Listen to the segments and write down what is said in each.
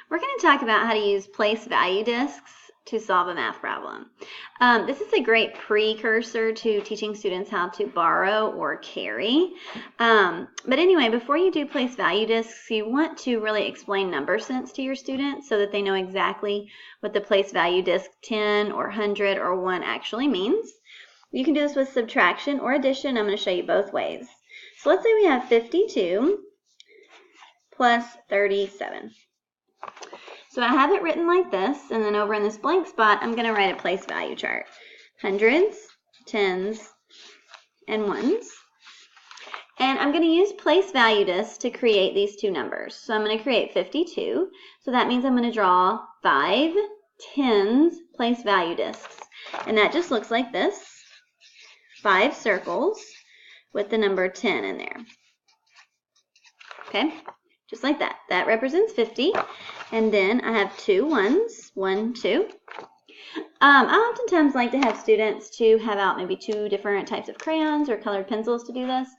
We're going to talk about how to use place value discs to solve a math problem. This is a great precursor to teaching students how to borrow or carry. But anyway, before you do place value discs, you want to really explain number sense to your students so that they know exactly what the place value disc 10 or 100 or 1 actually means. You can do this with subtraction or addition. I'm going to show you both ways. So let's say we have 52 plus 37. So I have it written like this, and then over in this blank spot, I'm going to write a place value chart. Hundreds, tens, and ones. And I'm going to use place value discs to create these two numbers. So I'm going to create 52. So that means I'm going to draw 5 tens place value discs. And that just looks like this. 5 circles with the number 10 in there. Okay? Just like that. That represents 50. And then I have 2 ones. 1, 2. I oftentimes like to have students to have out maybe 2 different types of crayons or colored pencils to do this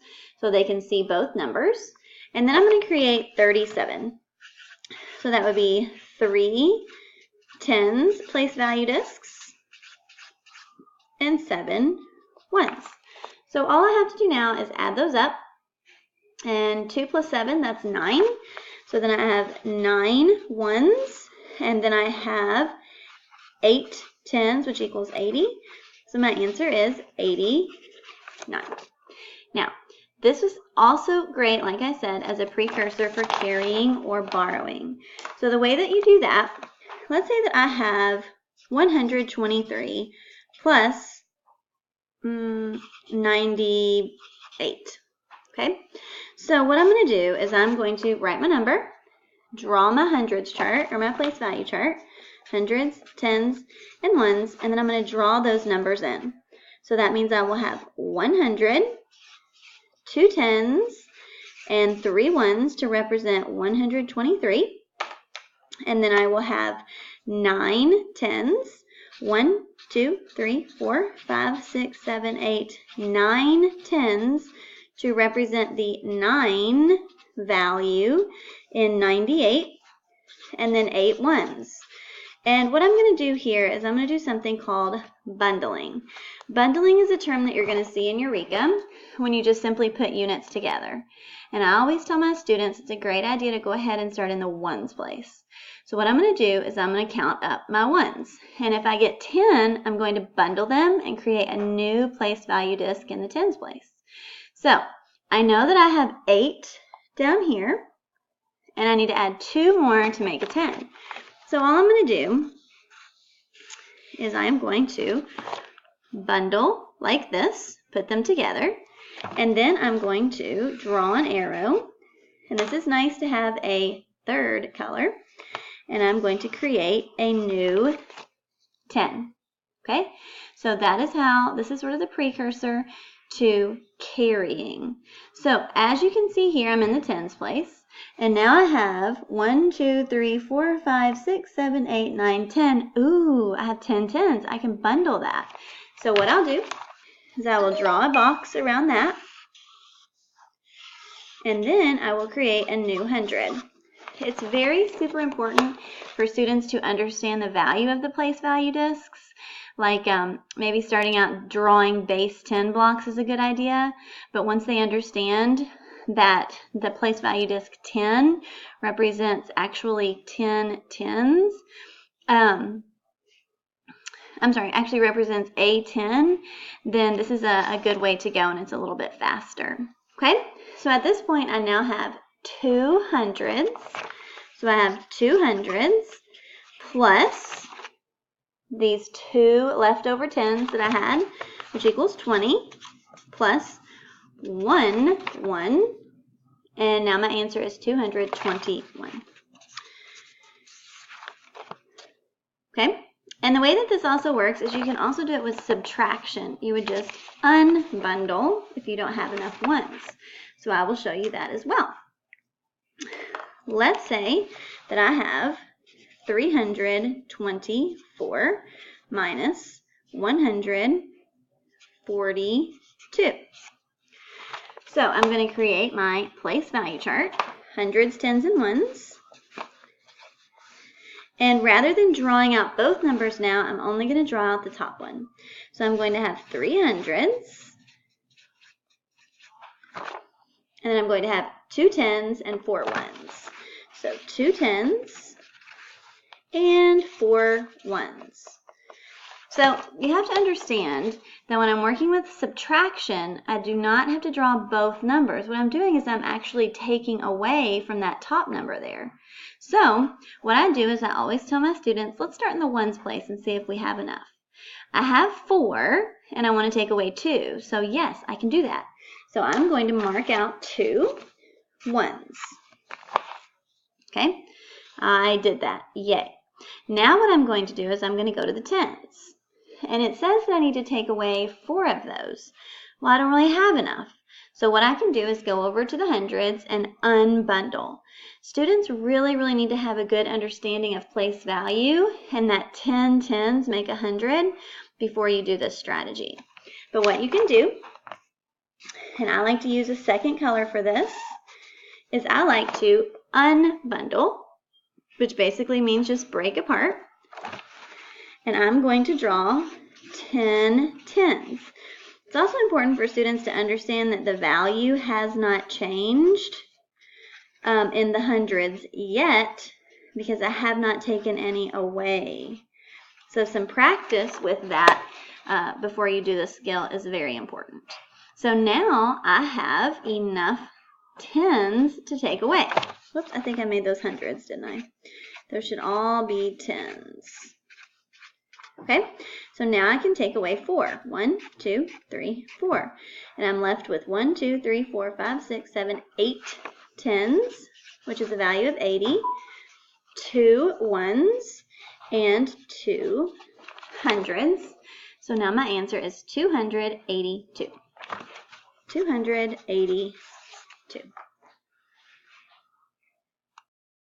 so they can see both numbers. And then I'm going to create 37. So that would be 3 tens place value discs and 7 ones. So all I have to do now is add those up. And 2 plus 7, that's 9. So then I have 9 ones, and then I have 8 tens, which equals 80. So my answer is 89. Now, this is also great, like I said, as a precursor for carrying or borrowing. So the way that you do that, let's say that I have 123 plus 98. Okay, so what I'm going to do is I'm going to write my number, draw my hundreds chart or my place value chart, hundreds, tens, and ones, and then I'm going to draw those numbers in. So that means I will have 100, 2 tens, and 3 ones to represent 123. And then I will have 9 tens, 1, 2, 3, 4, 5, 6, 7, 8, 9 tens, to represent the 9 value in 98, and then 8 ones. And what I'm going to do here is I'm going to do something called bundling. Bundling is a term that you're going to see in Eureka when you just simply put units together. And I always tell my students it's a great idea to go ahead and start in the ones place. So what I'm going to do is I'm going to count up my ones. And if I get 10, I'm going to bundle them and create a new place value disc in the tens place. So I know that I have 8 down here, and I need to add 2 more to make a 10. So all I'm going to do is I am going to bundle like this, put them together, and then I'm going to draw an arrow, and this is nice to have a third color, and I'm going to create a new 10. Okay, so that is how, this is sort of the precursor to carrying. So as you can see here, I'm in the tens place, and now I have 1, 2, 3, 4, 5, 6, 7, 8, 9, 10. Ooh, I have 10 tens. I can bundle that. So what I'll do is I will draw a box around that, and then I will create a new 100. It's very super important for students to understand the value of the place value discs. Like maybe starting out drawing base 10 blocks is a good idea, but once they understand that the place value disc 10 represents actually 10 tens, actually represents a 10, then this is a good way to go, and it's a little bit faster. Okay, so at this point I now have 2 hundreds. So I have 2 hundreds plus these 2 leftover tens that I had, which equals 20, plus 1, and now my answer is 221. Okay, and the way that this also works is you can also do it with subtraction. You would just unbundle if you don't have enough ones. So I will show you that as well. Let's say that I have 324 minus 142. So I'm going to create my place value chart, hundreds, tens, and ones. And rather than drawing out both numbers now, I'm only going to draw out the top one. So I'm going to have 3 hundreds, and then I'm going to have 2 tens and 4 ones. So 2 tens and 4 ones. So you have to understand that when I'm working with subtraction, I do not have to draw both numbers. What I'm doing is I'm actually taking away from that top number there. So what I do is I always tell my students, let's start in the ones place and see if we have enough. I have 4 and I want to take away 2. So yes, I can do that. So I'm going to mark out 2 ones. Okay, I did that. Yay. Now what I'm going to do is I'm going to go to the tens. And it says that I need to take away 4 of those. Well, I don't really have enough. So what I can do is go over to the hundreds and unbundle. Students really need to have a good understanding of place value and that 10 tens make 100 before you do this strategy. But what you can do, and I like to use a second color for this, is I like to unbundle, which basically means just break apart. And I'm going to draw 10 tens. It's also important for students to understand that the value has not changed in the hundreds yet because I have not taken any away. So some practice with that before you do the skill is very important. So now I have enough tens to take away. Whoops, I think I made those hundreds, didn't I? Those should all be tens. Okay, so now I can take away 4. 1, 2, 3, 4. And I'm left with 1, 2, 3, 4, 5, 6, 7, 8 tens, which is a value of 80, 2 ones, and 2 hundreds. So now my answer is 282. 282.